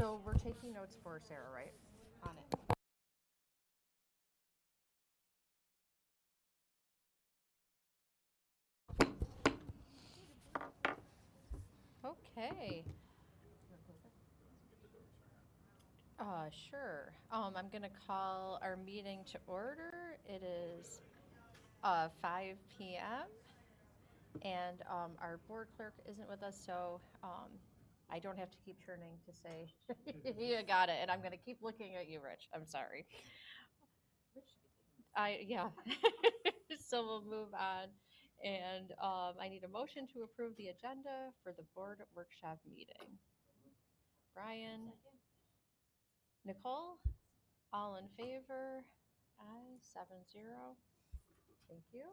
So we're taking notes for Sarah, right? On it. Okay. Sure. I'm gonna call our meeting to order. It is 5 p.m. and our board clerk isn't with us, so I don't have to keep turning to say you got it. And I'm gonna keep looking at you, Rich. I'm sorry. Yeah. So we'll move on. And I need a motion to approve the agenda for the board workshop meeting. Brian? Nicole? All in favor? Aye, 7-0. Thank you.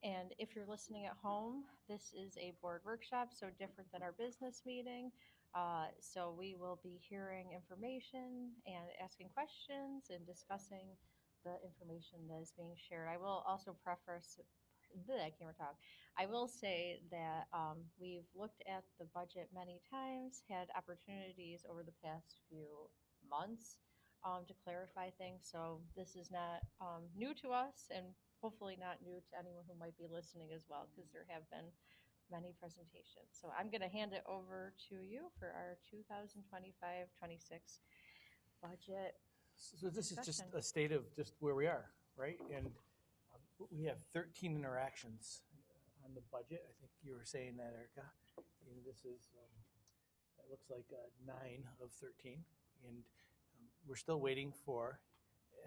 And if you're listening at home, this is a board workshop, so different than our business meeting. So we will be hearing information and asking questions and discussing the information that is being shared. I will also preface, I can't talk. I will say that we've looked at the budget many times, had opportunities over the past few months to clarify things. So this is not new to us, and hopefully not new to anyone who might be listening as well, because there have been many presentations. So I'm going to hand it over to you for our 2025-26 budget. So this is just discussion. a state of just where we are, right? And we have 13 interactions on the budget. I think you were saying that, Erica. And this is, it looks like 9 of 13. And we're still waiting for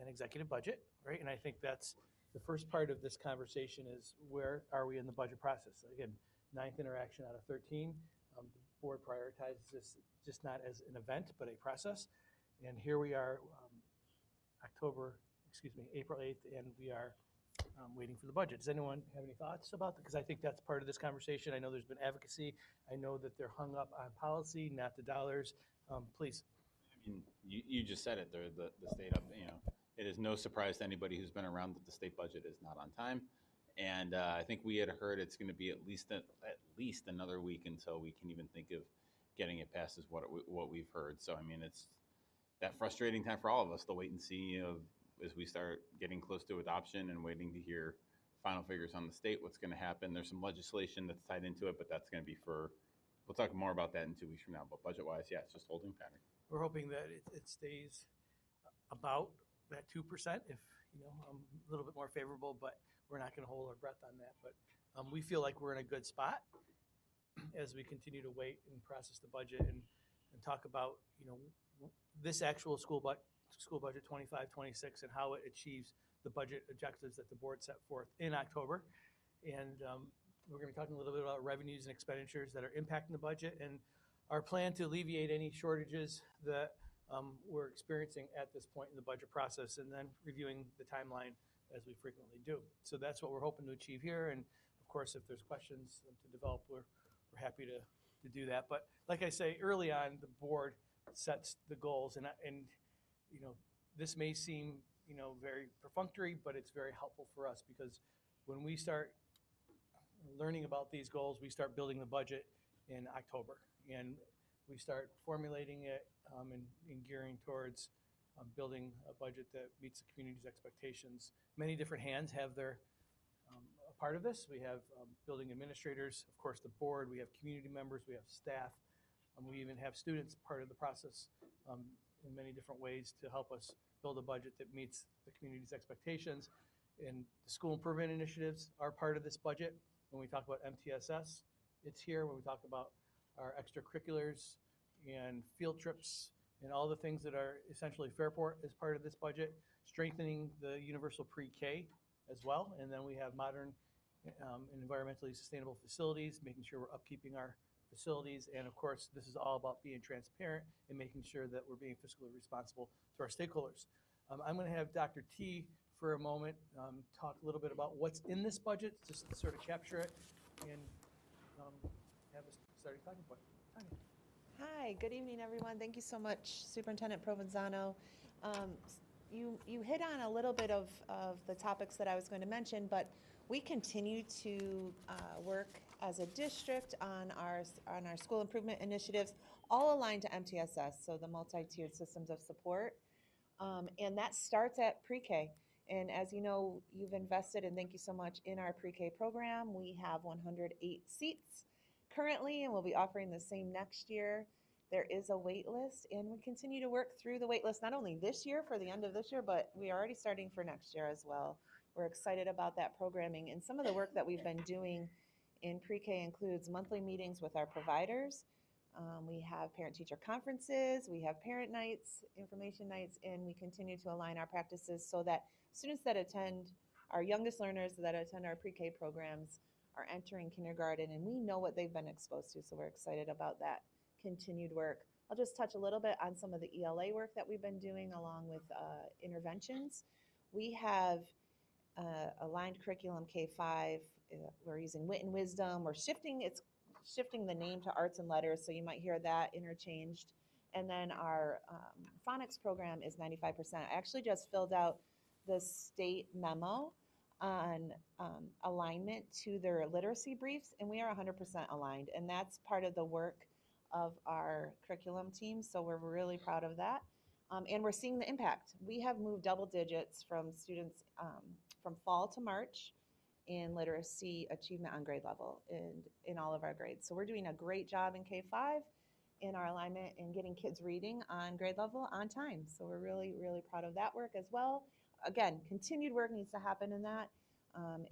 an executive budget, right? And I think that's the first part of this conversation is where are we in the budget process? Again, 9th interaction out of 13. The board prioritizes this just not as an event, but a process. And here we are, April 8th, and we are waiting for the budget. Does anyone have any thoughts about that? Because I think that's part of this conversation. I know there's been advocacy. I know that they're hung up on policy, not the dollars. Please. I mean, you just said it. They're the state of, it is no surprise to anybody who's been around that the state budget is not on time. And I think we had heard it's going to be at least another week until we can even think of getting it passed is what we've heard. So, I mean, it's that frustrating time for all of us to wait and see as we start getting close to adoption and waiting to hear final figures on the state, what's going to happen. There's some legislation that's tied into it, but that's going to be we'll talk more about that in 2 weeks from now. But budget-wise, yeah, it's just holding pattern. We're hoping that it stays about that 2%, if a little bit more favorable, but we're not going to hold our breath on that. But we feel like we're in a good spot as we continue to wait and process the budget and talk about this actual school budget 25-26 and how it achieves the budget objectives that the board set forth in October. And we're going to be talking a little bit about revenues and expenditures that are impacting the budget and our plan to alleviate any shortages that we're experiencing at this point in the budget process, and then reviewing the timeline as we frequently do. So that's what we're hoping to achieve here. And of course, if there's questions to develop, we're happy to do that. But like I say, early on, the board sets the goals, and this may seem very perfunctory, but it's very helpful for us, because when we start learning about these goals, we start building the budget in October, and we start formulating it and gearing towards building a budget that meets the community's expectations. Many different hands have their a part of this. We have building administrators, of course, the board. We have community members. We have staff. We even have students part of the process in many different ways to help us build a budget that meets the community's expectations. And the school improvement initiatives are part of this budget. When we talk about MTSS, it's here. When we talk about our extracurriculars and field trips and all the things that are essentially Fairport as part of this budget, strengthening the universal pre-K as well. And then we have modern and environmentally sustainable facilities, making sure we're upkeeping our facilities. And of course, this is all about being transparent and making sure that we're being fiscally responsible to our stakeholders. I'm going to have Dr. T for a moment talk a little bit about what's in this budget, just to sort of capture it and have a starting talking point. Hi, good evening, everyone. Thank you so much, Superintendent Provenzano. You hit on a little bit of the topics that I was going to mention, but we continue to work as a district on our school improvement initiatives, all aligned to MTSS, so the multi-tiered systems of support. And that starts at pre-K. And as you know, you've invested, and thank you so much, in our pre-K program. We have 108 seats currently, and we'll be offering the same next year. There is a wait list, and we continue to work through the wait list, not only this year for the end of this year, but we are already starting for next year as well. We're excited about that programming. And some of the work that we've been doing in pre-K includes monthly meetings with our providers. We have parent-teacher conferences, we have parent nights, information nights, and we continue to align our practices so that students that attend, our youngest learners that attend our pre-K programs are entering kindergarten, and we know what they've been exposed to, so we're excited about that continued work. I'll just touch a little bit on some of the ELA work that we've been doing along with interventions. We have aligned curriculum K-5. We're using Wit and Wisdom. We're shifting the name to Arts and Letters, so you might hear that interchanged. And then our phonics program is 95%. I actually just filled out the state memo on alignment to their literacy briefs, and we are 100% aligned. And that's part of the work of our curriculum team, so we're really proud of that. And we're seeing the impact. We have moved double digits from students from fall to March in literacy achievement on grade level in all of our grades. So we're doing a great job in K-5 in our alignment and getting kids reading on grade level on time. So we're really, really proud of that work as well. Again, continued work needs to happen in that.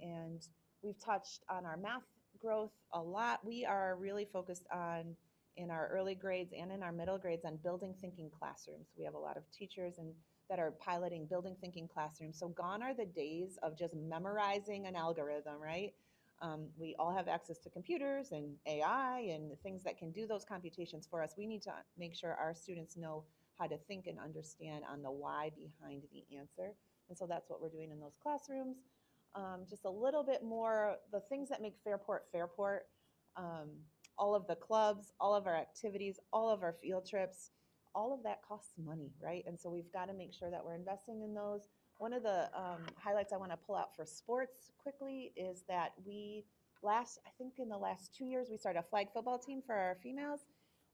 And we've touched on our math growth a lot. We are really focused on, in our early grades and in our middle grades, on building thinking classrooms. We have a lot of teachers that are piloting building thinking classrooms. So gone are the days of just memorizing an algorithm, right? We all have access to computers and AI and things that can do those computations for us. We need to make sure our students know how to think and understand on the why behind the answer. And so that's what we're doing in those classrooms. Just a little bit more, the things that make Fairport, Fairport, all of the clubs, all of our activities, all of our field trips, all of that costs money, right? And so we've got to make sure that we're investing in those. One of the highlights I want to pull out for sports quickly is that I think in the last 2 years, we started a flag football team for our females.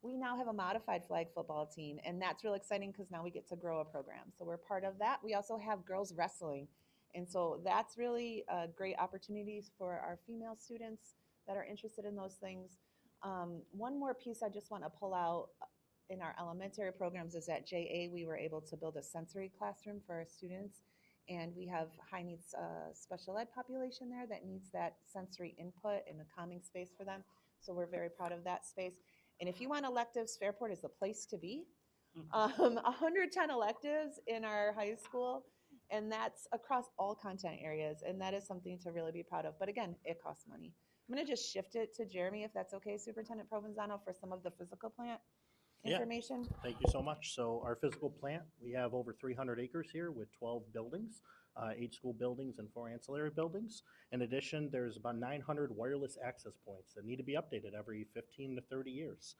We now have a modified flag football team, and that's real exciting because now we get to grow a program. So we're part of that. We also have girls wrestling. And so that's really great opportunities for our female students that are interested in those things. One more piece I just want to pull out in our elementary programs is at JA, we were able to build a sensory classroom for our students. And we have high needs special ed population there that needs that sensory input and a calming space for them. So we're very proud of that space. And if you want electives, Fairport is the place to be. 110 electives in our high school, and that's across all content areas. And that is something to really be proud of. But again, it costs money. I'm going to just shift it to Jeremy, if that's okay, Superintendent Provenzano, for some of the physical plant information. Yeah, thank you so much. So our physical plant, we have over 300 acres here with 12 buildings, 8 school buildings and 4 ancillary buildings. In addition, there's about 900 wireless access points that need to be updated every 15 to 30 years.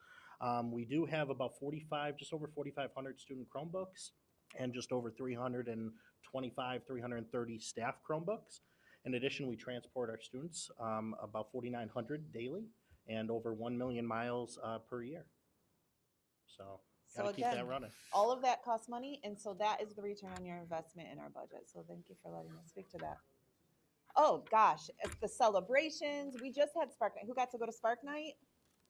We do have about just over 4,500 student Chromebooks and just over 330 staff Chromebooks. In addition, we transport our students about 4,900 daily and over 1 million miles per year. So gotta keep that running. All of that costs money, and so that is the return on your investment in our budget. So thank you for letting us speak to that. Oh gosh, the celebrations. We just had Spark Night. Who got to go to Spark Night?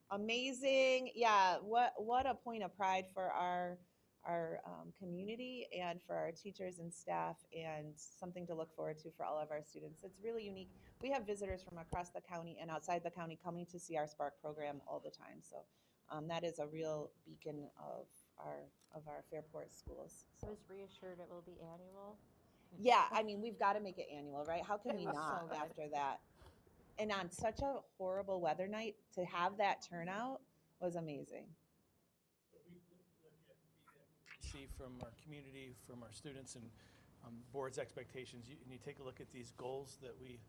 Amazing. Yeah, what a point of pride for our community and for our teachers and staff, and something to look forward to for all of our students. It's really unique. We have visitors from across the county and outside the county coming to see our Spark program all the time. So that is a real beacon of our Fairport schools. I was reassured it will be annual. Yeah, I mean, we've got to make it annual, right? How can It we was not so good. after that? And on such a horrible weather night, to have that turnout was amazing. See from our community, from our students, and board's expectations. And you take a look at these goals that we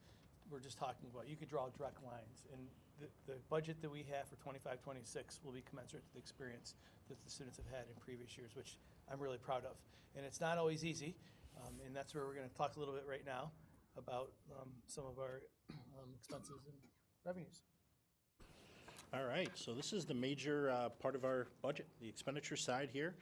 were just talking about. You could draw direct lines, and the budget that we have for 25-26 will be commensurate to the experience that the students have had in previous years, which I'm really proud of. And it's not always easy, and that's where we're going to talk a little bit right now about some of our expenses and revenues. All right, so this is the major part of our budget, the expenditure side here.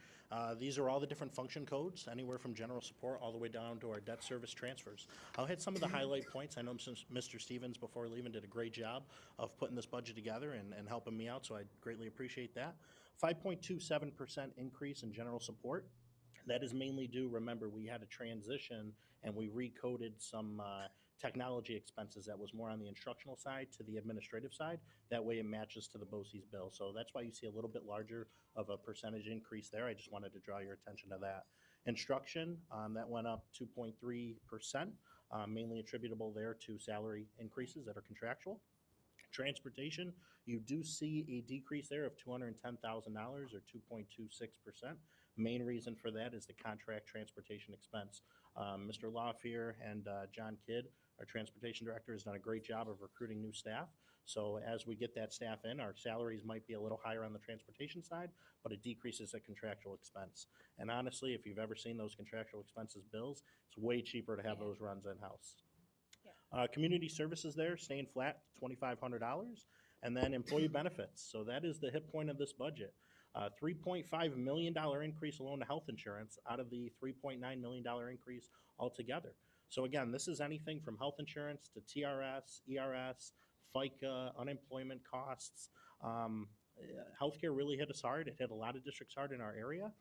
These are all the different function codes, anywhere from general support all the way down to our debt service transfers. I'll hit some of the highlight points. I know Mr. Stevens, before leaving, did a great job of putting this budget together and helping me out, so I greatly appreciate that. 5.27% increase in general support. That is mainly due, remember, we had a transition and we recoded some technology expenses that was more on the instructional side to the administrative side. That way it matches to the BOCES bill. So that's why you see a little bit larger of a percentage increase there. I just wanted to draw your attention to that. Instruction, that went up 2.3%, mainly attributable there to salary increases that are contractual. Transportation, you do see a decrease there of $210,000 or 2.26%. Main reason for that is the contract transportation expense. Mr. Lawfier and John Kidd, our transportation director, has done a great job of recruiting new staff. So as we get that staff in, our salaries might be a little higher on the transportation side, but it decreases the contractual expense. And honestly, if you've ever seen those contractual expenses bills, it's way cheaper to have those runs in-house. Community services there staying flat, $2,500, and then employee benefits. So that is the hit point of this budget. $3.5 million increase alone to health insurance out of the $3.9 million increase altogether. So again, this is anything from health insurance to TRS, ERS, FICA, unemployment costs. Healthcare really hit us hard. It hit a lot of districts hard in our area.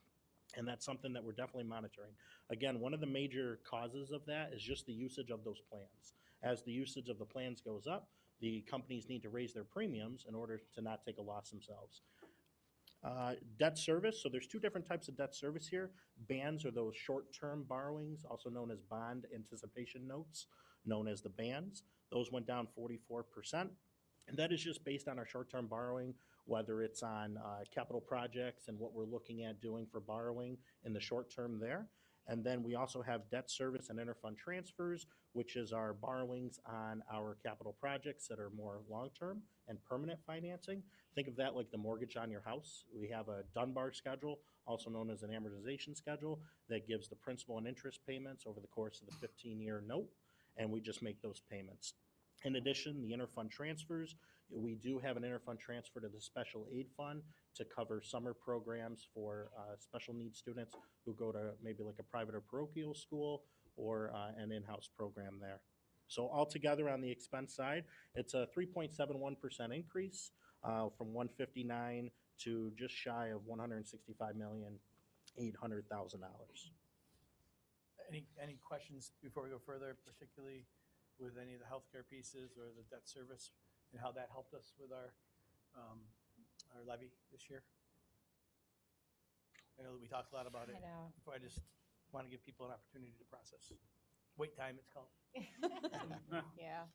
And that's something that we're definitely monitoring. Again, one of the major causes of that is just the usage of those plans. As the usage of the plans goes up, the companies need to raise their premiums in order to not take a loss themselves. Debt service, so there's two different types of debt service here. BANs are those short-term borrowings, also known as bond anticipation notes, known as the BANs. Those went down 44%. And that is just based on our short-term borrowing, whether it's on capital projects and what we're looking at doing for borrowing in the short term there. And then we also have debt service and interfund transfers, which is our borrowings on our capital projects that are more long-term and permanent financing. Think of that like the mortgage on your house. We have a Dunbar schedule, also known as an amortization schedule, that gives the principal and interest payments over the course of the 15-year note, and we just make those payments. In addition, the interfund transfers, we do have an interfund transfer to the special aid fund to cover summer programs for special needs students who go to maybe like a private or parochial school or an in-house program there. So altogether on the expense side, it's a 3.71% increase from 159 to just shy of $165,800,000. Any questions before we go further, particularly with any of the healthcare pieces or the debt service and how that helped us with our levy this year? I know that we talked a lot about it. I know. So I just want to give people an opportunity to process. Wait time, it's called. Yeah.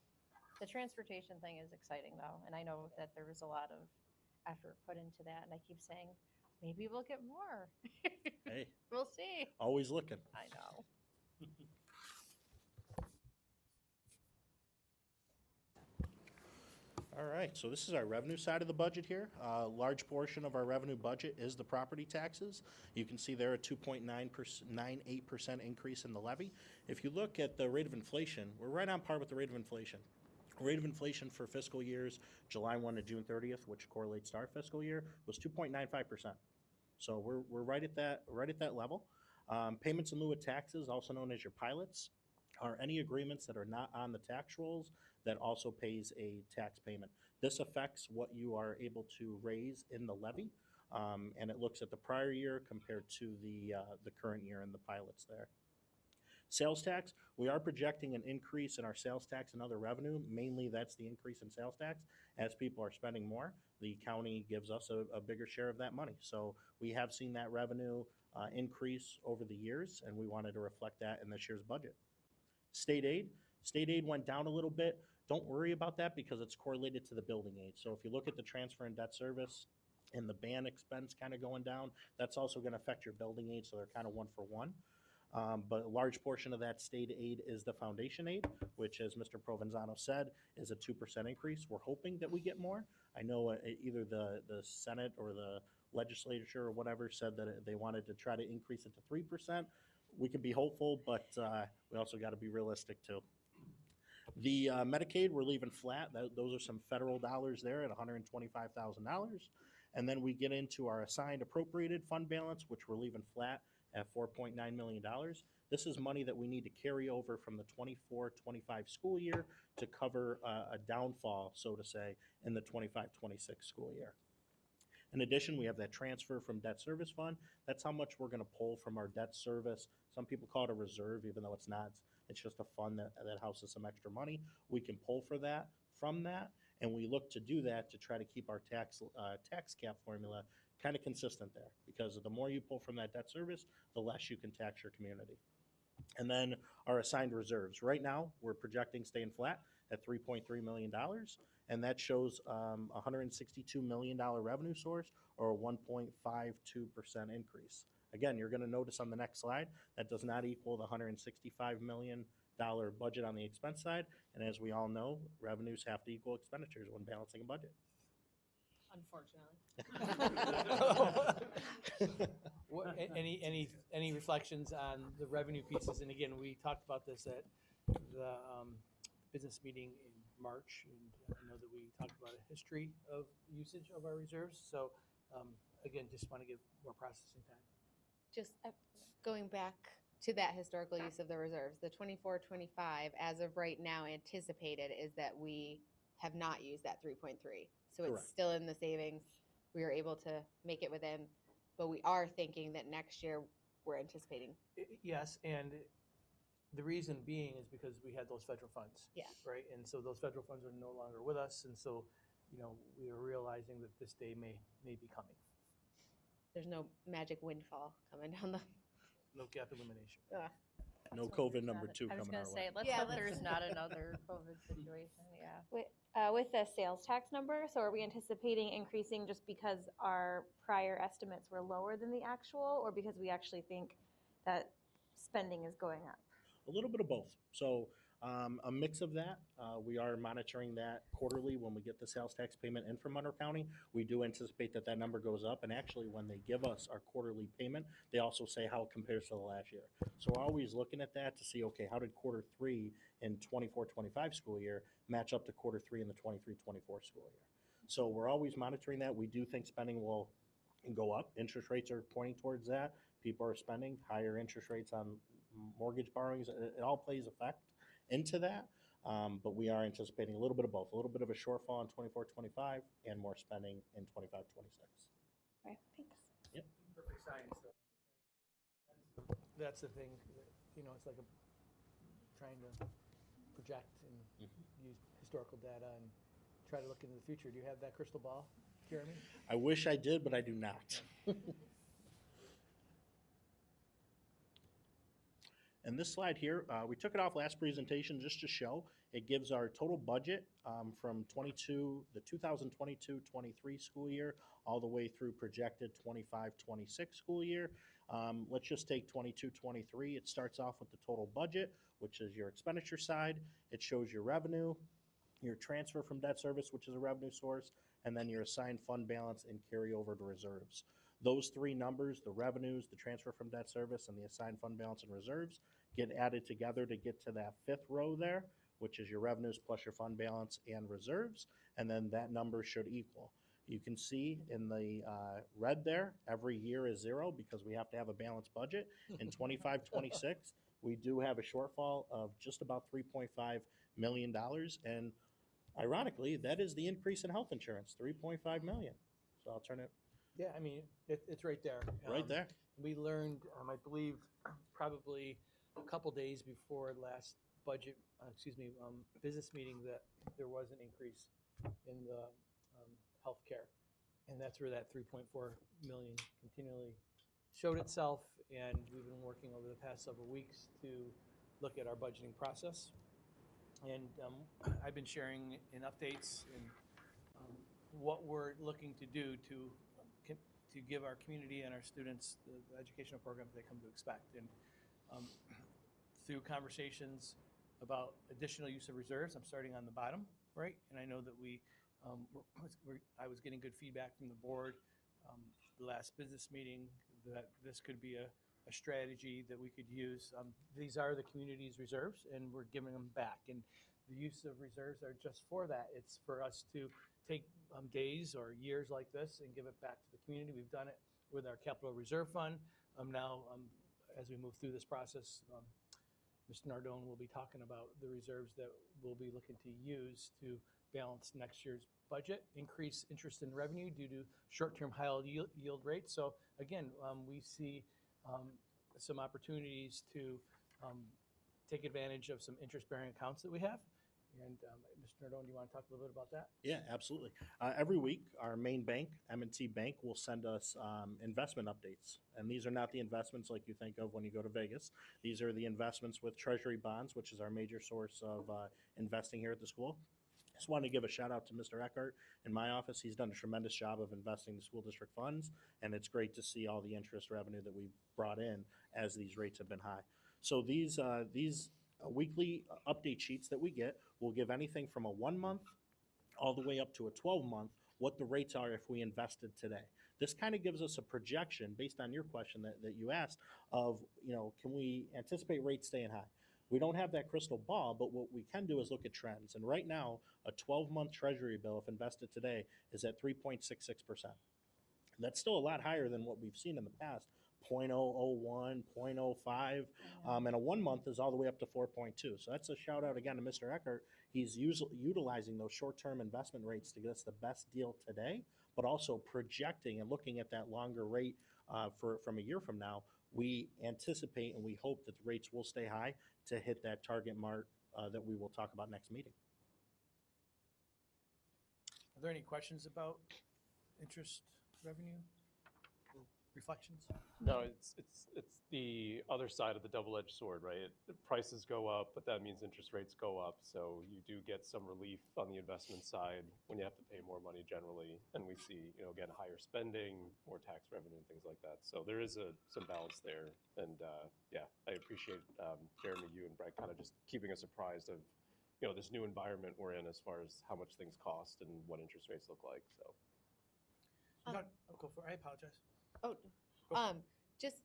The transportation thing is exciting though, and I know that there was a lot of effort put into that, and I keep saying, maybe we'll get more. Hey, We'll see. always looking. I know. All right, so this is our revenue side of the budget here. A large portion of our revenue budget is the property taxes. You can see there a 2.98% increase in the levy. If you look at the rate of inflation, we're right on par with the rate of inflation. Rate of inflation for fiscal years July 1 to June 30th, which correlates to our fiscal year, was 2.95%. So we're right at that level. Payments in lieu of taxes, also known as your pilots, are any agreements that are not on the tax rolls that also pays a tax payment. This affects what you are able to raise in the levy, and it looks at the prior year compared to the current year in the pilots there. Sales tax, we are projecting an increase in our sales tax and other revenue. Mainly that's the increase in sales tax. As people are spending more, the county gives us a bigger share of that money. So we have seen that revenue increase over the years, and we wanted to reflect that in this year's budget. State aid went down a little bit. Don't worry about that because it's correlated to the building aid. So if you look at the transfer and debt service and the ban expense kind of going down, that's also going to affect your building aid, so they're kind of one for one. But a large portion of that state aid is the foundation aid, which, as Mr. Provenzano said, is a 2% increase. We're hoping that we get more. I know either the Senate or the legislature or whatever said that they wanted to try to increase it to 3%. We can be hopeful, but we also got to be realistic too. The Medicaid, we're leaving flat. Those are some federal dollars there at $125,000. And then we get into our assigned appropriated fund balance, which we're leaving flat at $4.9 million. This is money that we need to carry over from the 24-25 school year to cover a downfall, so to say, in the 25-26 school year. In addition, we have that transfer from debt service fund. That's how much we're going to pull from our debt service. Some people call it a reserve, even though it's not. It's just a fund that houses some extra money. We can pull from that, and we look to do that to try to keep our tax cap formula kind of consistent there, because the more you pull from that debt service, the less you can tax your community. And then our assigned reserves. Right now, we're projecting staying flat at $3.3 million, and that shows a $162 million revenue source, or a 1.52% increase. Again, you're going to notice on the next slide, that does not equal the $165 million budget on the expense side, and as we all know, revenues have to equal expenditures when balancing a budget. Any reflections on the revenue pieces? And again, we talked about this at the business meeting in March, and I know that we talked about a history of usage of our reserves. So again, just want to give more processing time. Just going back to that historical use of the reserves, the 24-25 as of right now anticipated is that we have not used that 3.3. So it's Correct. still in the savings. We are able to make it within, but we are thinking that next year we're anticipating. Yes, and the reason being is because we had those federal funds. Yeah. Right, and so those federal funds are no longer with us, and so, we are realizing that this day may be coming. There's no magic windfall coming down the. No gap elimination. No COVID number 2 I was coming going our to way. say, let's Yeah, hope let's- there's not another COVID situation. Yeah. With the sales tax number, so are we anticipating increasing just because our prior estimates were lower than the actual, or because we actually think that spending is going up? A little bit of both. So a mix of that. We are monitoring that quarterly when we get the sales tax payment in from Monroe County. We do anticipate that number goes up. And actually, when they give us our quarterly payment, they also say how it compares to the last year. So we're always looking at that to see, okay, how did quarter 3 in 24-25 school year match up to quarter 3 in the 23-24 school year? So we're always monitoring that. We do think spending will go up. Interest rates are pointing towards that. People are spending higher interest rates on mortgage borrowings. It all plays effect into that, but we are anticipating a little bit of both, a little bit of a shortfall in 24-25 and more spending in 25-26. Right, thanks. Yep. Perfect science. That's the thing. It's like trying to project and use historical data and try to look into the future. Do you have that crystal ball, Jeremy? I wish I did, but I do not. And this slide here, we took it off last presentation just to show. It gives our total budget from the 2022-23 school year all the way through projected 25-26 school year. Let's just take 22-23. It starts off with the total budget, which is your expenditure side. It shows your revenue, your transfer from debt service, which is a revenue source, and then your assigned fund balance and carryover to reserves. Those 3 numbers, the revenues, the transfer from debt service, and the assigned fund balance and reserves, get added together to get to that 5th row there, which is your revenues plus your fund balance and reserves, and then that number should equal. You can see in the red there, every year is 0 because we have to have a balanced budget. In 25-26, we do have a shortfall of just about $3.5 million, and ironically, that is the increase in health insurance, $3.5 million. So I'll turn it Yeah, I mean, it's right there. right there. We learned, I believe, probably a couple days before last business meeting that there was an increase in the healthcare, and that's where that 3.4 million continually showed itself. And we've been working over the past several weeks to look at our budgeting process, and I've been sharing in updates and what we're looking to do to give our community and our students the educational programs they come to expect. And through conversations about additional use of reserves, I'm starting on the bottom, right? And I know that I was getting good feedback from the board the last business meeting that this could be a strategy that we could use. These are the community's reserves, and we're giving them back. And the use of reserves are just for that. It's for us to take days or years like this and give it back to the community. We've done it with our capital reserve fund. Now, as we move through this process, Mr. Nardone will be talking about the reserves that we'll be looking to use to balance next year's budget, increase interest and revenue due to short-term high yield rates. So again, we see some opportunities to take advantage of some interest-bearing accounts that we have. And Mr. Nardone, do you want to talk a little bit about that? Yeah, absolutely. Every week, our main bank, M&T Bank, will send us investment updates. And these are not the investments like you think of when you go to Vegas. These are the investments with Treasury bonds, which is our major source of investing here at the school. Just wanted to give a shout out to Mr. Eckhart in my office. He's done a tremendous job of investing the school district funds, and it's great to see all the interest revenue that we've brought in as these rates have been high. So these weekly update sheets that we get will give anything from a 1 month all the way up to a 12-month what the rates are if we invested today. This kind of gives us a projection based on your question that you asked of, can we anticipate rates staying high? We don't have that crystal ball, but what we can do is look at trends. And right now, a 12-month Treasury bill, if invested today, is at 3.66%. That's still a lot higher than what we've seen in the past, 0.001, 0.05, and a 1 month is all the way up to 4.2. So that's a shout out again to Mr. Eckert. He's utilizing those short-term investment rates to get us the best deal today, but also projecting and looking at that longer rate from a year from now. We anticipate and we hope that the rates will stay high to hit that target mark that we will talk about next meeting. Are there any questions about interest revenue? Reflections? No, it's the other side of the double-edged sword, right? The prices go up, but that means interest rates go up. So you do get some relief on the investment side when you have to pay more money generally. And we see, again, higher spending, more tax revenue and things like that. So there is some balance there. And yeah, I appreciate Jeremy, you and Brett kind of just keeping us apprised of, this new environment we're in as far as how much things cost and what interest rates look like. So. Go for it. I apologize. Just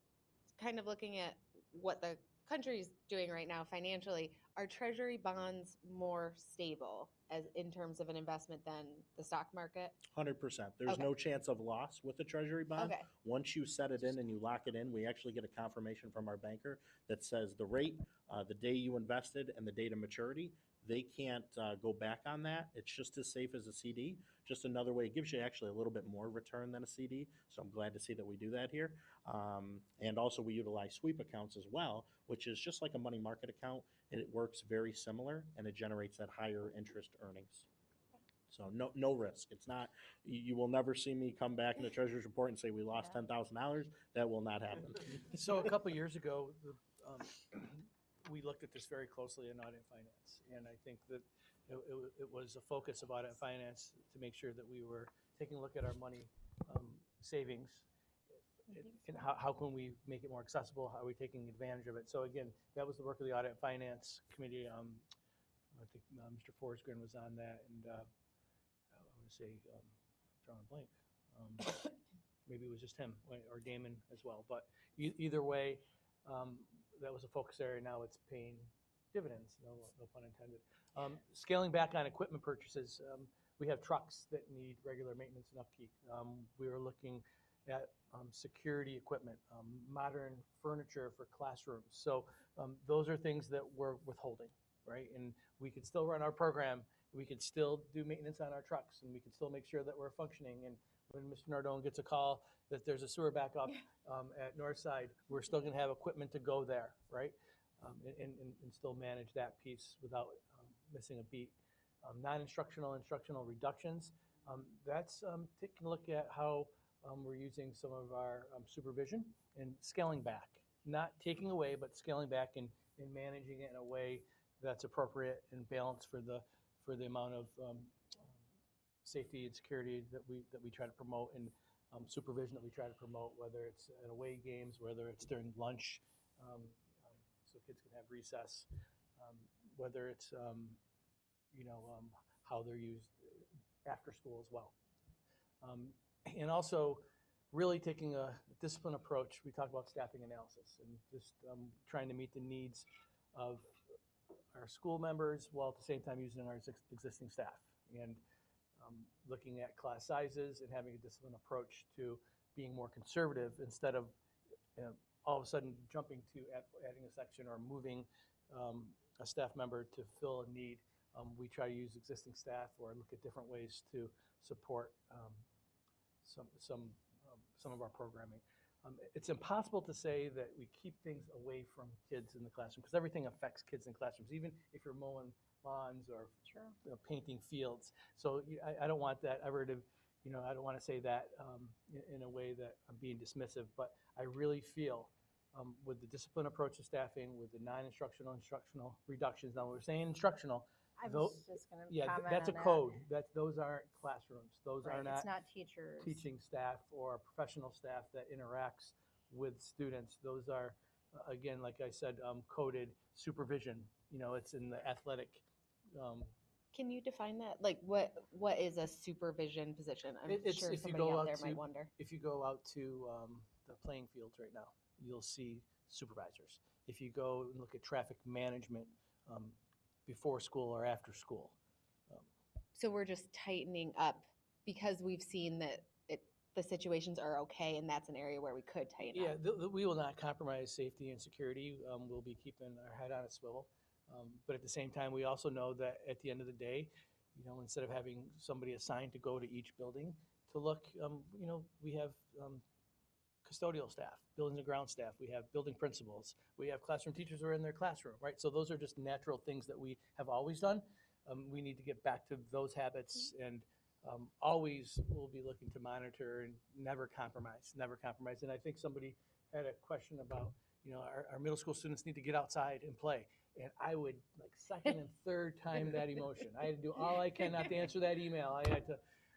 kind of looking at what the country's doing right now financially, are treasury bonds more stable as in terms of an investment than the stock market? 100%. There's Okay. no chance of loss with the Treasury bond. Okay. Once you set it in and you lock it in, we actually get a confirmation from our banker that says the rate, the day you invested, and the date of maturity. They can't go back on that. It's just as safe as a CD. Just another way. It gives you actually a little bit more return than a CD. So I'm glad to see that we do that here. And also we utilize sweep accounts as well, which is just like a money market account. And it works very similar and it generates that higher interest earnings. So no risk. It's not, you will never see me come back in the treasurer's report and say we lost $10,000. That will not happen. So a couple years ago, we looked at this very closely in audit and finance, and I think that it was a focus of audit and finance to make sure that we were taking a look at our money savings and how can we make it more accessible, how are we taking advantage of it. So again, that was the work of the audit and finance committee. I think Mr. Forsgren was on that, and I want to say, I'm drawing a blank. Maybe it was just him or Damon as well, but either way, that was a focus area. Now it's paying dividends, no pun intended. Scaling back on equipment purchases, we have trucks that need regular maintenance and upkeep. We were looking at security equipment, modern furniture for classrooms. So those are things that we're withholding, right? And we could still run our program. We could still do maintenance on our trucks, and we can still make sure that we're functioning. And when Mr. Nardone gets a call that there's a sewer backup at Northside, we're still going to have equipment to go there, right? And still manage that piece without missing a beat. Non-instructional, instructional reductions. That's taking a look at how we're using some of our supervision and scaling back. Not taking away, but scaling back and managing it in a way that's appropriate and balanced for the amount of safety and security that we try to promote, and supervision that we try to promote, whether it's at away games, whether it's during lunch, so kids can have recess, whether it's how they're used after school as well, and also really taking a disciplined approach. We talk about staffing analysis and just trying to meet the needs of our school members while at the same time using our existing staff. And looking at class sizes and having a disciplined approach to being more conservative instead of all of a sudden jumping to adding a section or moving a staff member to fill a need. We try to use existing staff or look at different ways to support some of our programming. It's impossible to say that we keep things away from kids in the classroom because everything affects kids in classrooms, even if you're mowing lawns or painting fields. So I don't want that ever to, I don't want to say that in a way that I'm being dismissive, but I really feel with the disciplined approach to staffing, with the non-instructional, instructional reductions. Now we're saying instructional. I was just going to comment that's a on that. code. Those aren't classrooms. Those Right, are not it's not teachers. teaching staff or professional staff that interacts with students. Those are, again, like I said, coded supervision. It's in the athletic. Can you define that? Like, what is a supervision position? I'm It's sure if you somebody go out out there to might wonder. if you go out to the playing fields right now, you'll see supervisors. If you go and look at traffic management before school or after school. So we're just tightening up because we've seen that the situations are okay, and that's an area where we could tighten Yeah, up. we will not compromise safety and security. We'll be keeping our head on a swivel. But at the same time, we also know that at the end of the day, instead of having somebody assigned to go to each building to look, we have custodial staff, buildings and ground staff. We have building principals. We have classroom teachers who are in their classroom, right? So those are just natural things that we have always done. We need to get back to those habits and always we'll be looking to monitor and never compromise. And I think somebody had a question about, our middle school students need to get outside and play. And I would like second and third time that emotion. I had to do all I can not to answer that email.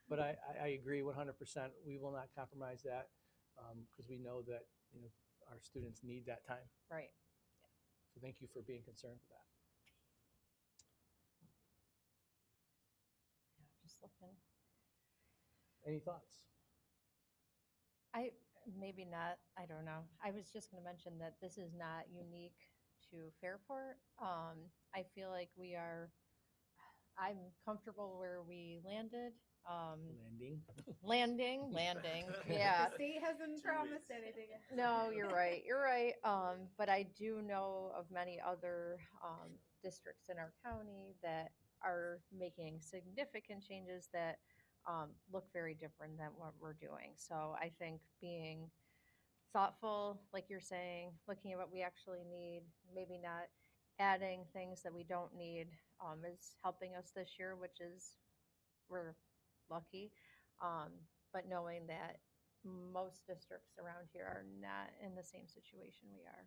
But I agree 100%. We will not compromise that because we know that our students need that time. Right. So thank you for being concerned with that. Yeah, just looking. Any thoughts? Maybe not. I don't know. I was just going to mention that this is not unique to Fairport. I feel like I'm comfortable where we landed. Landing. Landing. Yeah. The state hasn't promised anything. No, you're right. You're right. But I do know of many other districts in our county that are making significant changes that look very different than what we're doing. So I think being thoughtful, like you're saying, looking at what we actually need, maybe not adding things that we don't need, is helping us this year, which is we're lucky. But knowing that most districts around here are not in the same situation we are.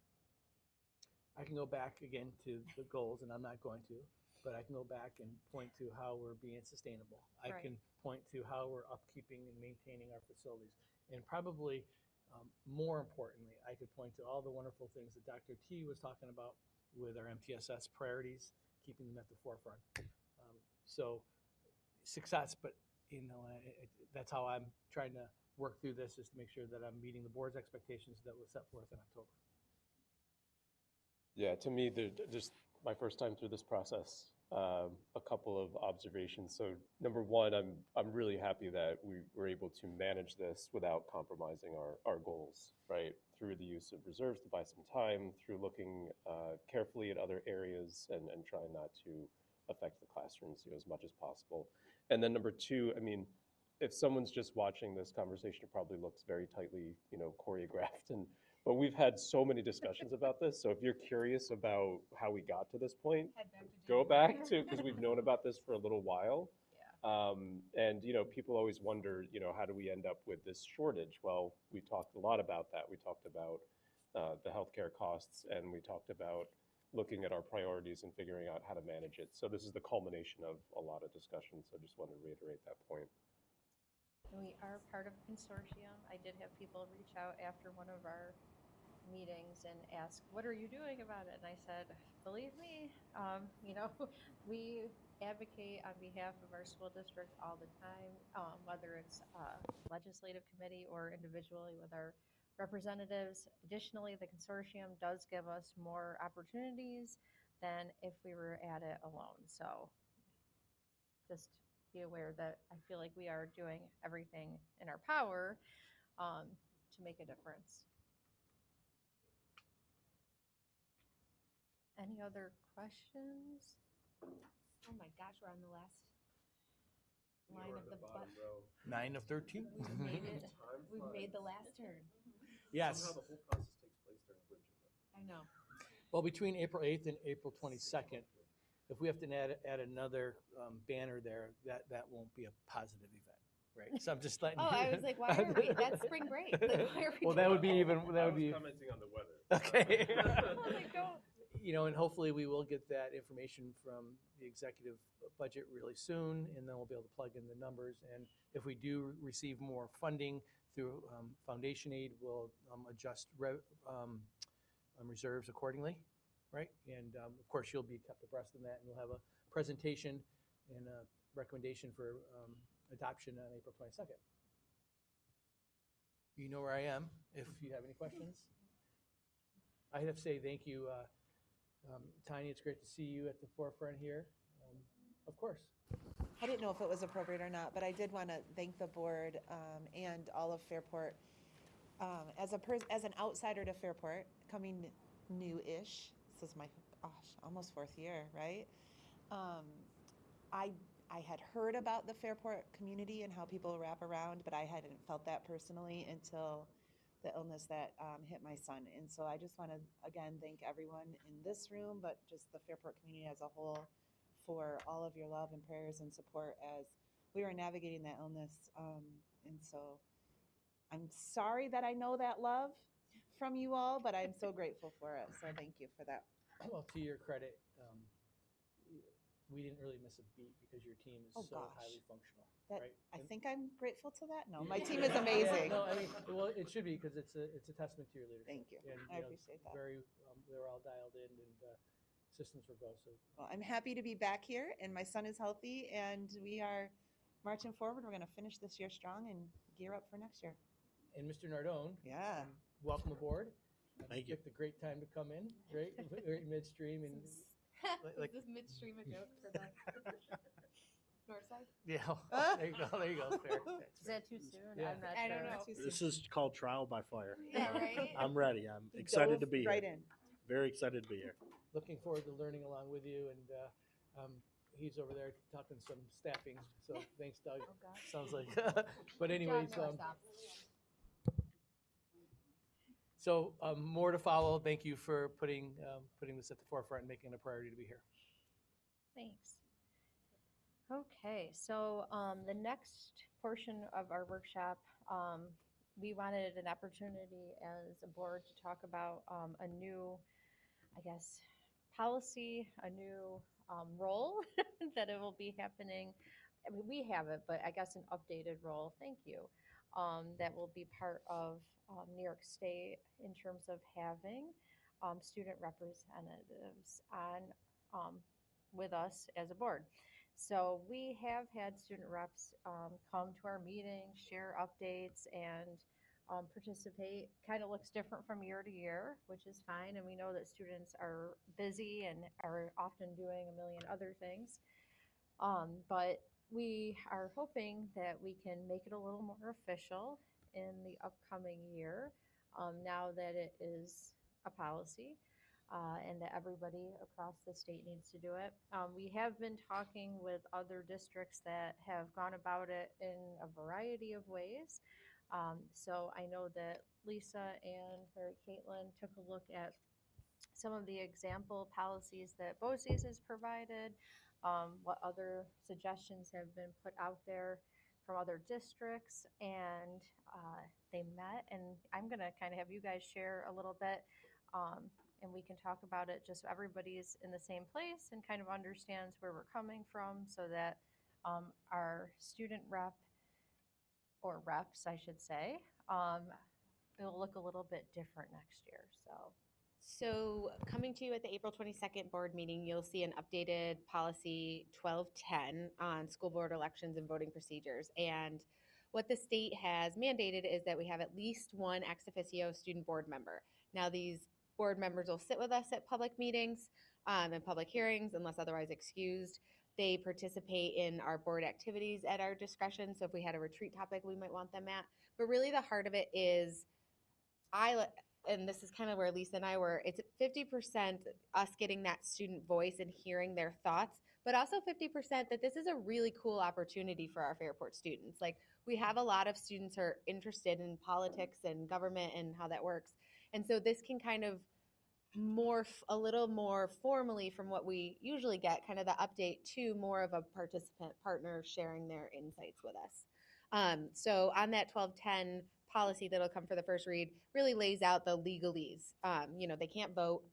I can go back again to the goals, and I'm not going to, but I can go back and point to how we're being sustainable. I Right. can point to how we're upkeeping and maintaining our facilities. And probably more importantly, I could point to all the wonderful things that Dr. T was talking about with our MTSS priorities, keeping them at the forefront. So success, but that's how I'm trying to work through this, is to make sure that I'm meeting the board's expectations that was set forth in October. Yeah, to me, just my first time through this process, a couple of observations. So number one, I'm really happy that we were able to manage this without compromising our goals, right? Through the use of reserves to buy some time, through looking carefully at other areas and trying not to affect the classrooms as much as possible. And then number two, I mean, if someone's just watching this conversation, it probably looks very tightly, choreographed. But we've had so many discussions about this. So if you're curious about how we got to this point, go back to, because we've known about this for a little while. Yeah. And, people always wonder, how do we end up with this shortage? Well, we talked a lot about that. We talked about the healthcare costs, and we talked about looking at our priorities and figuring out how to manage it. So this is the culmination of a lot of discussion. So I just want to reiterate that point. We are part of a consortium. I did have people reach out after one of our meetings and ask, what are you doing about it? And I said, believe me, we advocate on behalf of our school district all the time, whether it's legislative committee or individually with our representatives. Additionally, the consortium does give us more opportunities than if we were at it alone. So just be aware that I feel like we are doing everything in our power to make a difference. Any other questions? Oh my gosh, we're on the last line of the butt. 9 of 13. We made it. We made the last turn. Yes. Somehow the whole process takes place during winter. I know. Well, between April 8th and April 22nd, if we have to add another banner there, that won't be a positive event, right? So I'm just letting. Oh, I was like, why are we? That's spring break. Like, why are we Well, doing that would be that? even. That I would was be. commenting on the weather. Okay. Oh, like, don't. You know, and hopefully we will get that information from the executive budget really soon, and then we'll be able to plug in the numbers. And if we do receive more funding through foundation aid, we'll adjust reserves accordingly, right? And of course, you'll be kept abreast of that, and we'll have a presentation and a recommendation for adoption on April 22nd. You know where I am if you have any questions. I have to say thank you, Tanya. It's great to see you at the forefront here. Of course. I didn't know if it was appropriate or not, but I did want to thank the board and all of Fairport. As an outsider to Fairport, coming new-ish, this is my, almost 4th year, right? I had heard about the Fairport community and how people wrap around, but I hadn't felt that personally until the illness that hit my son. And so I just want to, again, thank everyone in this room, but just the Fairport community as a whole for all of your love and prayers and support as we were navigating that illness. And so I'm sorry that I know that love from you all, but I'm so grateful for it. So thank you for that. Well, to your credit, we didn't really miss a beat because your team is Oh, so gosh. highly functional, That, right? I And- think I'm grateful to that. No, my Yeah. team is Yeah, amazing. no, I mean, well, it should be because it's a testament to your leadership. Thank you. And, I know, appreciate that. Very, they were all dialed in, and systems were go. So Well, I'm happy to be back here, and my son is healthy, and we are marching forward. We're going to finish this year strong and gear up for next year. and Mr. Nardone, Yeah. welcome aboard. Thank you. Picked a great time to come in, right? Right midstream, and like- Is this midstream a joke for the north side? yeah, there you go, there you go. Fair. Is that too soon? Yeah. I'm not I don't sure. know. This is called trial by fire. Yeah, right? I'm ready. I'm excited to Dove be here. right in. Very excited to be here. Looking forward to learning along with you, and he's over there talking some staffing. So thanks, Doug. Oh, gosh. Sounds like, but anyways, John never stops. so more to follow. Thank you for putting this at the forefront and making it a priority to be here. Thanks. Okay, so the next portion of our workshop, we wanted an opportunity as a board to talk about a new, I guess, policy, a new role that it will be happening. I mean, we have it, but I guess an updated role, thank you, that will be part of New York State in terms of having student representatives on with us as a board. So we have had student reps come to our meetings, share updates, and participate. Kind of looks different from year to year, which is fine. And we know that students are busy and are often doing a million other things. But we are hoping that we can make it a little more official in the upcoming year, now that it is a policy. And that everybody across the state needs to do it. We have been talking with other districts that have gone about it in a variety of ways. So I know that Lisa and Mary Caitlin took a look at some of the example policies that BOCES has provided, what other suggestions have been put out there from other districts, and they met. And I'm going to kind of have you guys share a little bit. And we can talk about it just so everybody's in the same place and kind of understands where we're coming from, so that our student rep, or reps, I should say, it will look a little bit different next year. So coming to you at the April 22nd board meeting, you'll see an updated policy 1210 on school board elections and voting procedures. And what the state has mandated is that we have at least one ex officio student board member. Now, these board members will sit with us at public meetings and public hearings unless otherwise excused. They participate in our board activities at our discretion. So if we had a retreat topic we might want them at. But really the heart of it is and this is kind of where Lisa and I were, it's 50% us getting that student voice and hearing their thoughts, but also 50% that this is a really cool opportunity for our Fairport students. Like, we have a lot of students who are interested in politics and government and how that works. And so this can kind of morph a little more formally from what we usually get, kind of the update, to more of a participant partner sharing their insights with us. So on that 1210 policy that'll come for the first read really lays out the legalese. They can't vote.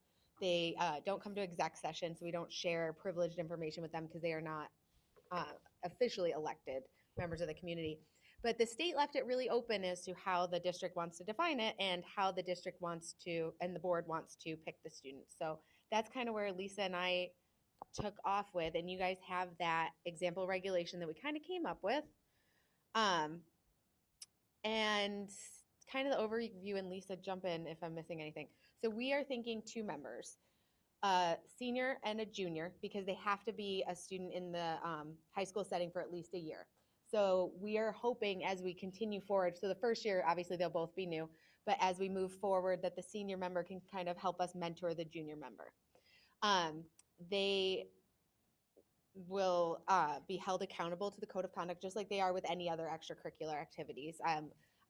They don't come to exec session, so we don't share privileged information with them because they are not officially elected members of the community. But the state left it really open as to how the district wants to define it and how the district wants to, and the board wants to pick the students. So that's kind of where Lisa and I took off with, and you guys have that example regulation that we kind of came up with. And kind of the overview, and Lisa, jump in if I'm missing anything. So we are thinking 2 members, a senior and a junior, because they have to be a student in the high school setting for at least a year. So we are hoping as we continue forward, so the first year, obviously they'll both be new, but as we move forward, that the senior member can kind of help us mentor the junior member. They will be held accountable to the code of conduct, just like they are with any other extracurricular activities.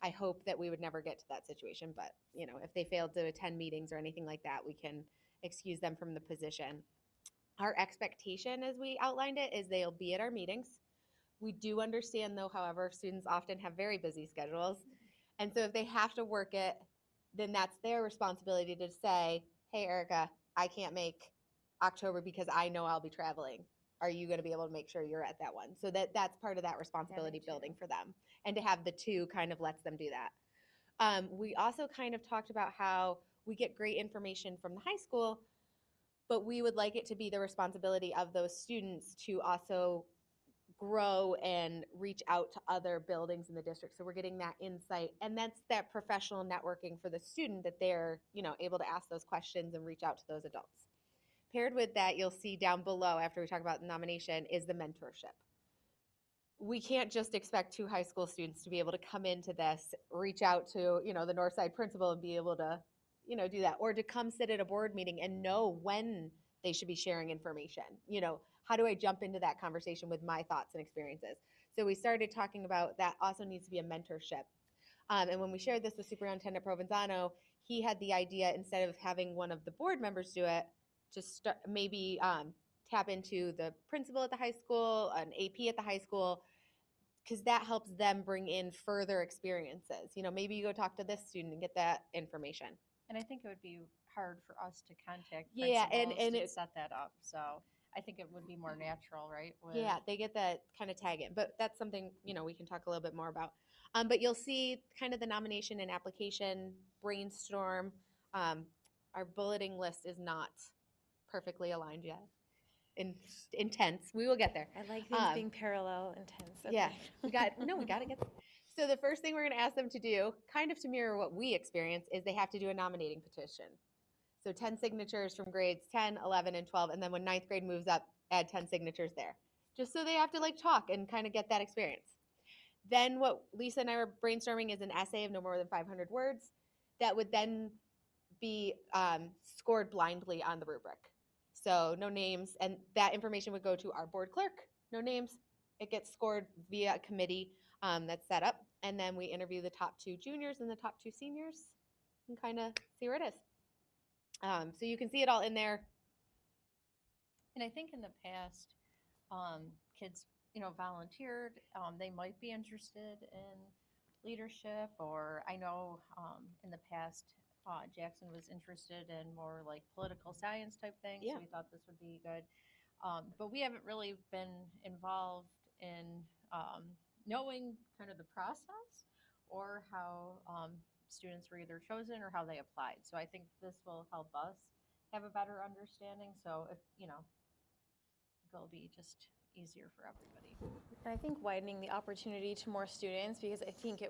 I hope that we would never get to that situation, but if they failed to attend meetings or anything like that, we can excuse them from the position. Our expectation, as we outlined it, is they'll be at our meetings. We do understand, though, however, students often have very busy schedules. And so if they have to work it, then that's their responsibility to say, hey, Erica, I can't make October because I know I'll be traveling. Are you going to be able to make sure you're at that one? So that's part of that responsibility building for them. And to have the 2 kind of lets them do that. We also kind of talked about how we get great information from the high school, but we would like it to be the responsibility of those students to also grow and reach out to other buildings in the district. So we're getting that insight, and that's that professional networking for the student, that they're able to ask those questions and reach out to those adults. Paired with that, you'll see down below, after we talk about the nomination, is the mentorship. We can't just expect 2 high school students to be able to come into this, reach out to the Northside principal and be able to do that, or to come sit at a board meeting and know when they should be sharing information. How do I jump into that conversation with my thoughts and experiences? So we started talking about that also needs to be a mentorship. And when we shared this with Superintendent Provenzano, he had the idea, instead of having one of the board members do it, to start maybe tap into the principal at the high school, an AP at the high school, because that helps them bring in further experiences. Maybe you go talk to this student and get that information. And I think it would be hard for us to contact Yeah, principals and to it, set that up. So I think it would be more natural, right? yeah, they get that kind of tag in, but that's something we can talk a little bit more about. But you'll see kind of the nomination and application brainstorm. Our bulleting list is not perfectly aligned yet. Intense. We will get there. I like things being parallel, intense. Okay. Yeah, we got to get there. So the first thing we're going to ask them to do, kind of to mirror what we experience, is they have to do a nominating petition. So 10 signatures from grades 10, 11, and 12, and then when 9th grade moves up, add 10 signatures there. Just so they have to talk and kind of get that experience. Then what Lisa and I were brainstorming is an essay of no more than 500 words that would then be scored blindly on the rubric. So no names, and that information would go to our board clerk. No names. It gets scored via a committee that's set up, and then we interview the top 2 juniors and the top 2 seniors and kind of see where it is. So you can see it all in there. And I think in the past, kids, volunteered. They might be interested in leadership, or I know in the past, Jackson was interested in more like political science type things. Yeah. So we thought this would be good. But we haven't really been involved in knowing kind of the process or how students were either chosen or how they applied. So I think this will help us have a better understanding. So if, it'll be just easier for everybody. And I think widening the opportunity to more students, because I think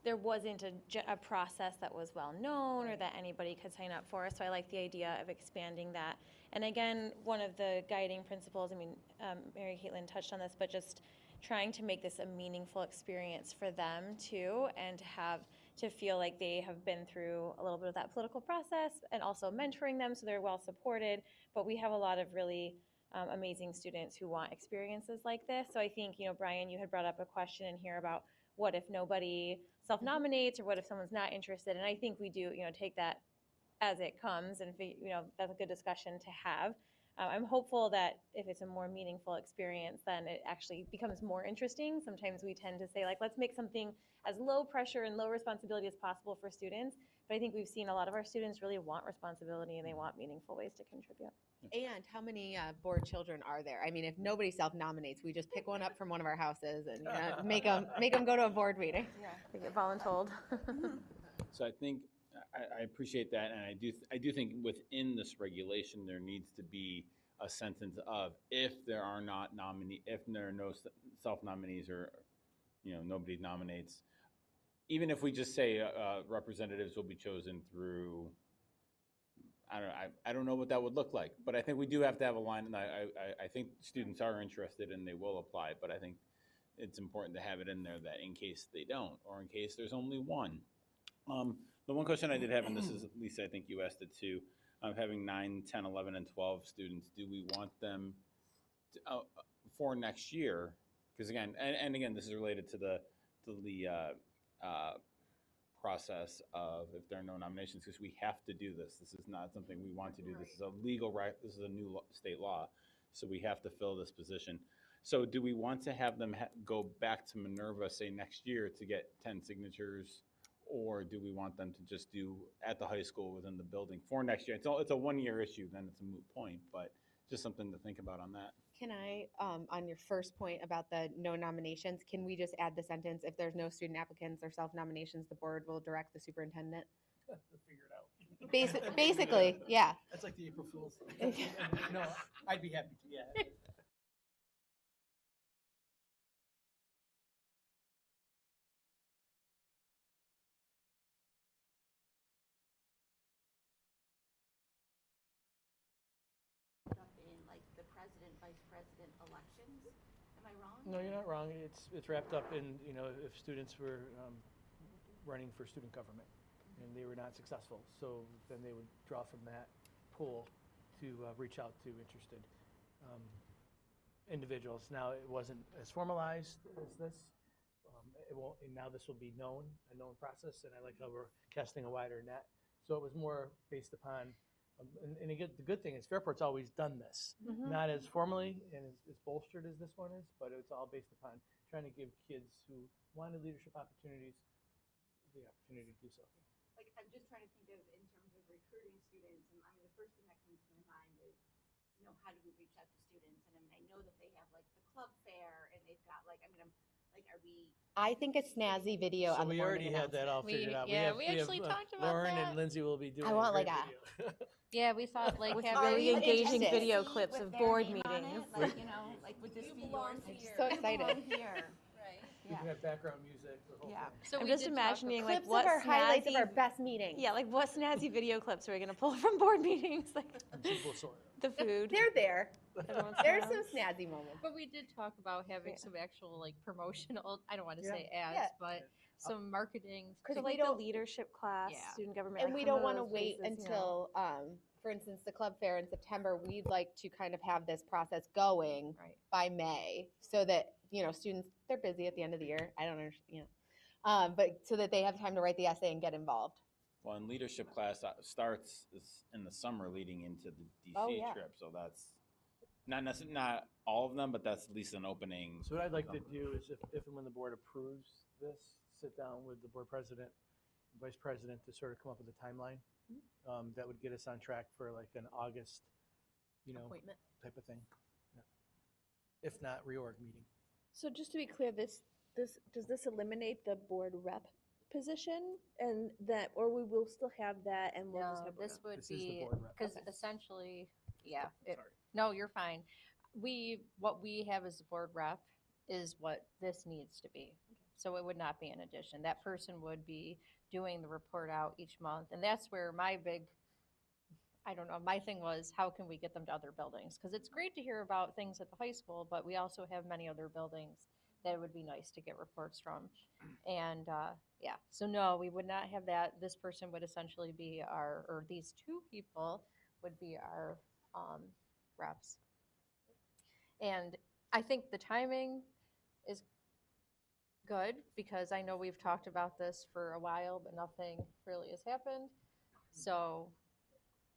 there wasn't a process that was well known or that anybody could sign up for. So I like the idea of expanding that. And again, one of the guiding principles, I mean, Mary Caitlin touched on this, but just trying to make this a meaningful experience for them too, and to feel like they have been through a little bit of that political process, and also mentoring them so they're well supported. But we have a lot of really amazing students who want experiences like this. So I think, Brian, you had brought up a question in here about what if nobody self-nominates, or what if someone's not interested? And I think we do, take that as it comes, and that's a good discussion to have. I'm hopeful that if it's a more meaningful experience, then it actually becomes more interesting. Sometimes we tend to say, like, let's make something as low pressure and low responsibility as possible for students. But I think we've seen a lot of our students really want responsibility, and they want meaningful ways to contribute. And how many board children are there? I mean, if nobody self-nominates, we just pick one up from one of our houses and make them go to a board meeting. Yeah, they get voluntold. So I think I appreciate that, and I do think within this regulation there needs to be a sentence of if there are no self nominees, or nobody nominates, even if we just say representatives will be chosen through. I don't know what that would look like, but I think we do have to have a line, and I think students are interested and they will apply, but I think it's important to have it in there that in case they don't, or in case there's only one. The one question I did have, and this is, Lisa, I think you asked it too, having 9, 10, 11, and 12 students, do we want them to, for next year? Because again, and again, this is related to the process of if there are no nominations, because we have to do this. This is not something we want to do. This is a legal right. This is a new state law. So we have to fill this position. So do we want to have them go back to Minerva, say next year, to get 10 signatures? Or do we want them to just do at the high school within the building for next year? It's a 1-year issue, then it's a moot point, but just something to think about on that. Can I, on your first point about the no nominations, can we just add the sentence, if there's no student applicants or self-nominations, the board will direct the superintendent? Figure it out. Basically, yeah. That's like the April Fool's. No, I'd be happy to, yeah. In like the president, vice president elections. Am I wrong? No, you're not wrong. It's wrapped up in, if students were running for student government and they were not successful. So then they would draw from that pool to reach out to interested individuals. Now, it wasn't as formalized as this. It won't, and now this will be a known process, and I like how we're casting a wider net. So it was more based upon, and again, the good thing is Fairport's always done this, not as formally and as bolstered as this one is, but it's all based upon trying to give kids who wanted leadership opportunities the opportunity to do so. Like, I'm just trying to think of in terms of recruiting students, and I mean, the first thing that comes to my mind is, how do we reach out to students? And I mean, I know that they have like the club fair, and they've got like, I mean, are we? I think a snazzy video So on the we morning already had that all figured out. announcement. We actually talked about Lauren that. and Lindsay will be doing. I want a great like a- video. Yeah, we thought like With having really engaging Fantastic. video clips of With their board name on meetings. it, like, like would this be yours? So excited. Here, right? We can have background music. The whole Yeah. thing. So I'm we just did talk imagining about- like Clips what of our highlights of snazzy- our best meetings. Yeah, like what snazzy video clips are we gonna pull from board meetings? Like Simple sort. the food. They're there. Everyone's There's around. some snazzy moments. But we did talk about having Yeah. some actual like promotional, I don't want to Yeah. say ads, Yeah. but some marketing. Because So we like the don't- leadership class, Yeah. student government, And like we some don't of want to those wait places, until, for instance, the club fair in September. We'd like to kind of have this process going Right. by May, so that students, they're busy at the end of the year. I don't understand, but so that they have time to write the essay and get involved. Well, and leadership class starts in the summer leading into the DC Oh, yeah. trip, so that's not all of them, but that's at least an opening. So what I'd like to do is if and when the board approves this, sit down with the board president, and vice president to sort of come up with a timeline that would get us on track for like an August, Appointment. type of thing. Yeah. If not, reorg meeting. So just to be clear, does this eliminate the board rep position, and that, or we will still have that, and we'll just No, have this would This is the be, board rep. because Okay. essentially, yeah. Sorry. No, you're fine. What we have as a board rep is what this needs to be. So it would not be an addition. That person would be doing the report out each month. And that's where my big, I don't know, my thing was, how can we get them to other buildings? Because it's great to hear about things at the high school, but we also have many other buildings that it would be nice to get reports from. And yeah, so no, we would not have that. This person would essentially be our, or these two people would be our reps. And I think the timing is good because I know we've talked about this for a while, but nothing really has happened. So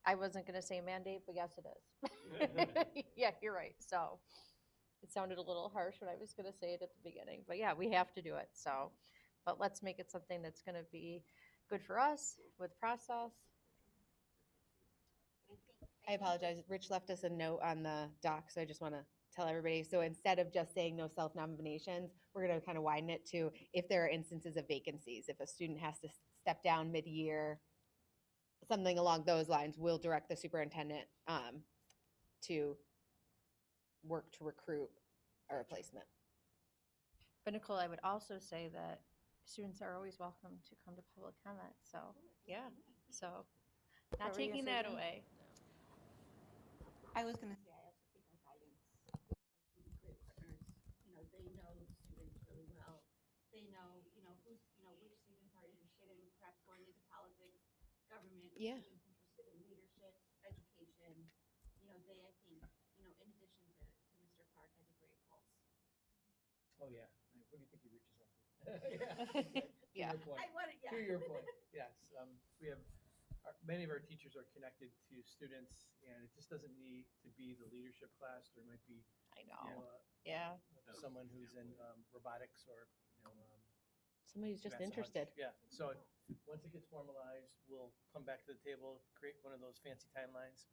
I wasn't going to say mandate, but yes, it is. Yeah, you're right. So it sounded a little harsh when I was going to say it at the beginning, but yeah, we have to do it. So, but let's make it something that's going to be good for us with process. I apologize. Rich left us a note on the doc, so I just want to tell everybody. So instead of just saying no self-nominations, we're going to kind of widen it to if there are instances of vacancies. If a student has to step down mid-year, something along those lines, we'll direct the superintendent to work to recruit a replacement. But Nicole, I would also say that students are always welcome to come to public comment. So yeah, so not What were you taking gonna say, that Jen? away. I was gonna say, I also think our guidance would be great partners. You know, they know the students really well. They know, who's, which students are interested in perhaps going into politics, government, Yeah. students interested in leadership, education. They, I think, in addition to Mr. Clark, has a great pulse. Oh, yeah. What do you think he reaches out to? Yeah. To your point. I want it, yeah. To your point, yes. We have, many of our teachers are connected to students, and it just doesn't need to be the leadership class. There might be, I know. Yeah. someone who's in robotics or, Somebody who's just That's a hunch. interested. Yeah, so once it gets formalized, we'll come back to the table, create one of those fancy timelines,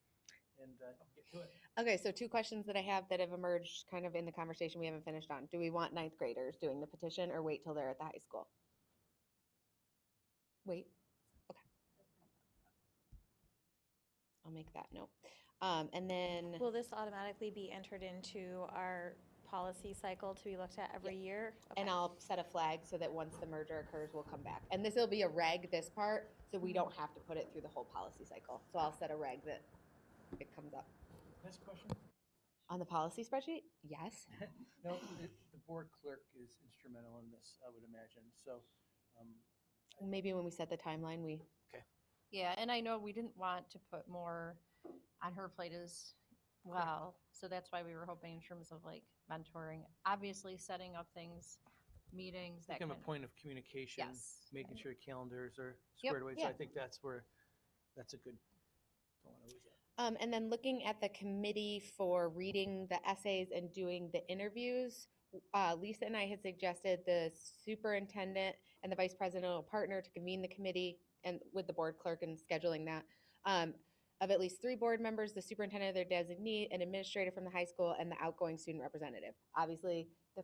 and get to it. Okay, so two questions that I have that have emerged kind of in the conversation we haven't finished on. Do we want ninth graders doing the petition or wait till they're at the high school? Wait. Okay. I'll make that note. And then, Will this automatically be entered into our policy cycle to be looked at every year? and Okay. I'll set a flag so that once the merger occurs, we'll come back. And this will be a reg, this part, so we don't have to put it through the whole policy cycle. So I'll set a reg that it comes up. Next question? On the policy spreadsheet? Yes. No, the board clerk is instrumental in this, I would imagine, so. Maybe when we set the timeline, we, Yeah, and I know we didn't want to put more on her plate as well. So that's why we were hoping in terms of like mentoring, obviously setting up things, meetings, that Become kind a point of communication, Yes. making sure calendars are Yep. squared away, so Yeah. I think that's a good, don't want to lose that. and then looking at the committee for reading the essays and doing the interviews, Lisa and I had suggested the superintendent and the vice president will partner to convene the committee and with the board clerk and scheduling that. Of at least 3 board members, the superintendent, their designee, an administrator from the high school, and the outgoing student representative. Obviously, We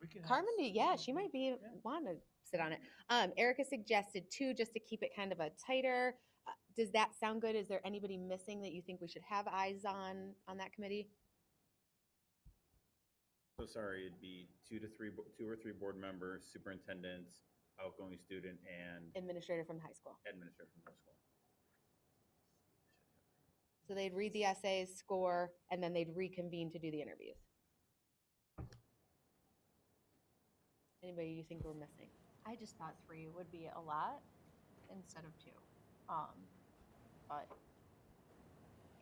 can have- Carmen, she might be want to sit on it. Erica suggested 2 just to keep it kind of a tighter. Does that sound good? Is there anybody missing that you think we should have eyes on that committee? So sorry, it'd be 2 or 3 board members, superintendents, outgoing student, and Administrator from the high school. administrator from high school. So they'd read the essays, score, and then they'd reconvene to do the interviews. Anybody you think we're missing? I just thought 3 would be a lot instead of 2. But,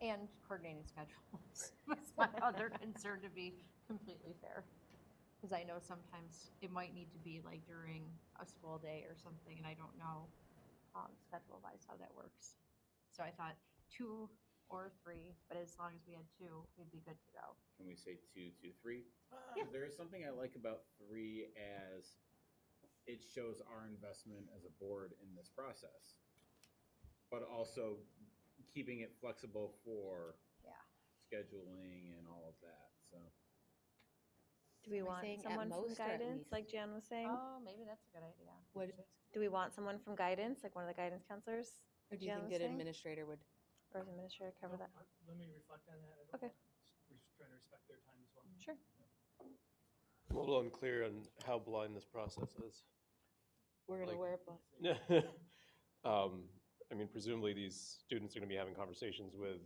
and coordinating schedules was my other concern, to be completely fair. Because I know sometimes it might need to be like during a school day or something, and I don't know schedule-wise how that works. So I thought 2 or 3, but as long as we had 2, we'd be good to go. Can we say 2, 2, 3? Yeah. There is something I like about 3 as it shows our investment as a board in this process, but also keeping it flexible for scheduling and all of that. So Do we Am I want saying at someone from most or at guidance, least? like Jan was saying? Oh, maybe that's a good idea. What, Do we want someone from guidance, like one of the guidance counselors? or do you Jan think was that saying? administrator would? Or is administrator cover that? Let me reflect on that. Okay. We're just trying to respect their time as well. Sure. I'm a little unclear on how blind this process is. We're gonna Like- wear it blind. I mean, presumably these students are gonna be having conversations with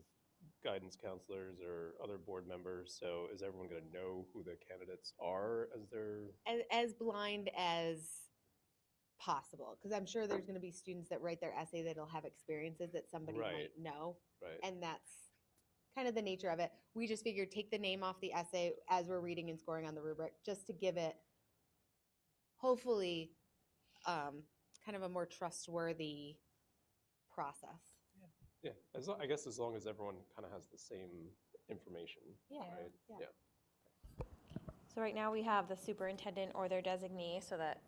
guidance counselors or other board members, so is everyone gonna know who the candidates are as they're? As blind as possible, because I'm sure there's going to be students that write their essay that'll have experiences that somebody Right. might know, Right. and that's kind of the nature of it. We just figured take the name off the essay as we're reading and scoring on the rubric, just to give it, hopefully, kind of a more trustworthy process. Yeah, I guess as long as everyone kind of has the same information, Yeah, right? yeah. So right now we have the superintendent or their designee so that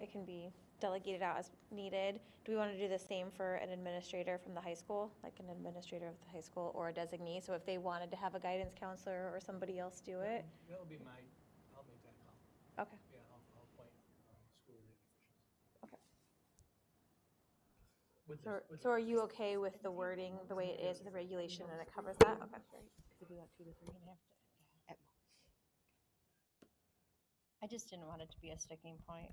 it can be delegated out as needed. Do we want to do the same for an administrator from the high school, like an administrator of the high school or a designee? So if they wanted to have a guidance counselor or somebody else do it? That'll be I'll make that call. Okay. Yeah, I'll appoint school-related officials. Okay. With So, this- with so are you okay with the wording, the way it is, the regulation, and it covers that? Okay. If we want 2 to 3, We're gonna have to. at I just didn't want it to be a sticking point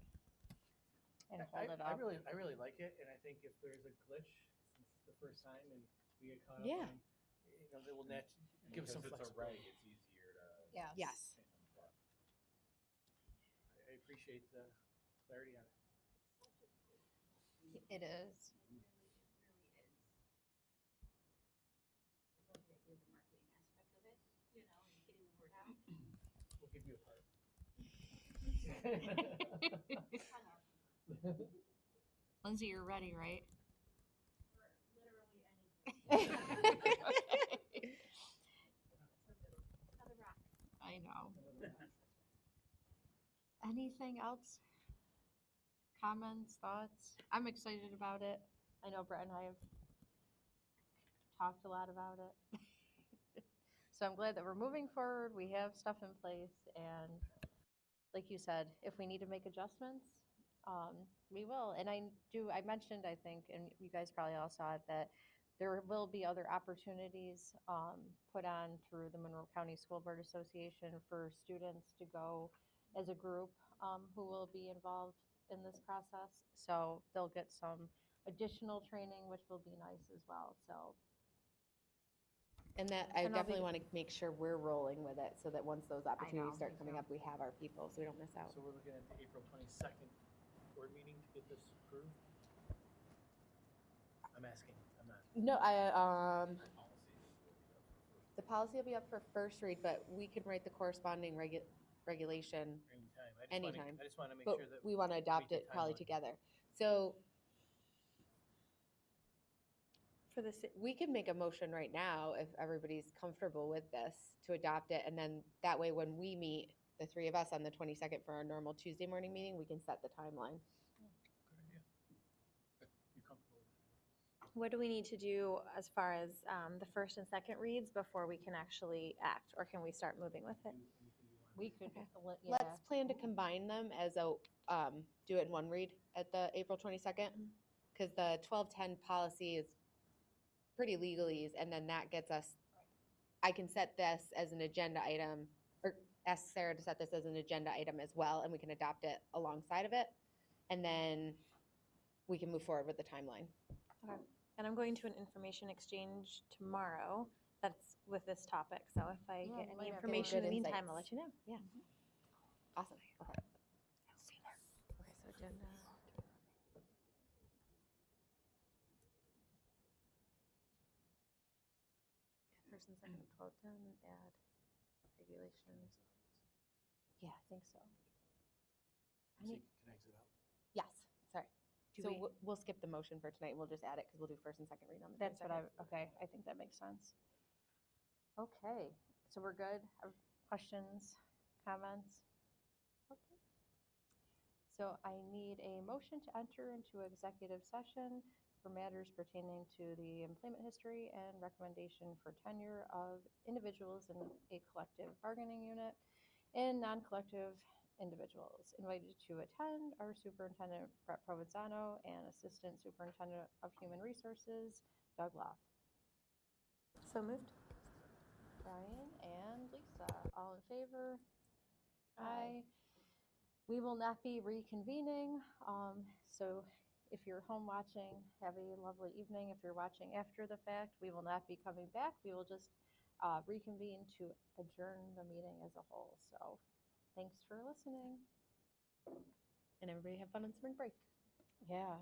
and I hold it up. really like it, and I think if there's a glitch, since it's the first time and we get caught up Yeah. on, they will give some flexibility. it's easier to. Yes. Yes. I appreciate the clarity on it. It is. We'll give you a part. Lindsay, you're ready, right? I know. Anything else? Comments, thoughts? I'm excited about it. I know Brett and I have talked a lot about it. So I'm glad that we're moving forward. We have stuff in place, and like you said, if we need to make adjustments, we will. And I mentioned, I think, and you guys probably all saw it, that there will be other opportunities put on through the Monroe County School Board Association for students to go as a group who will be involved in this process. So they'll get some additional training, which will be nice as well. So And that, I And I'll be- definitely want to make sure we're rolling with it, so that once those opportunities me start coming too. up, we have our people, so we don't miss out. So we're looking at the April 22nd board meeting to get this approved? I'm asking, I'm not. No, the policy will be up for first read, but we can write the corresponding regulation, Anytime. I just want to make but sure that. we want to adopt the it probably timeline. together. So For the, ci- we can make a motion right now if everybody's comfortable with this to adopt it, and then that way when we meet, the 3 of us on the 22nd for our normal Tuesday morning meeting, we can set the timeline. Good idea. You comfortable with that? what do we need to do as far as the first and second reads before we can actually act, or can we start moving with it? we could, Okay. yeah. Let's plan to combine them as a, do it in one read at the April 22nd, because the 1210 policy is pretty legalese, and then that gets us, I can set this as an agenda item, or ask Sarah to set this as an agenda item as well, and we can adopt it alongside of it, and then we can move forward with the timeline. Okay. And I'm going to an information exchange tomorrow that's with this topic. So if I Yeah, get you any might have information in the good meantime, I'll insights. let you know. Yeah. Awesome. Okay. Okay, so agenda. First and second, 1210, add regulations. Yeah, I think so. So you can exit out. Yes, sorry. Do So we- we'll skip the motion for tonight. We'll just add it because we'll do first and second read on the That's what 22nd. okay, I think that makes sense. Okay, so we're good? Questions, comments? Okay. So I need a motion to enter into executive session for matters pertaining to the employment history and recommendation for tenure of individuals in a collective bargaining unit and non-collective individuals. Invited to attend are Superintendent Brett Provenzano and Assistant Superintendent of Human Resources, Doug Loff. So moved. Brian and Lisa, all in favor? Aye. We will not be reconvening. So if you're home watching, have a lovely evening. If you're watching after the fact, we will not be coming back. We will just reconvene to adjourn the meeting as a whole. So thanks for listening. And everybody have fun on spring break. Yeah.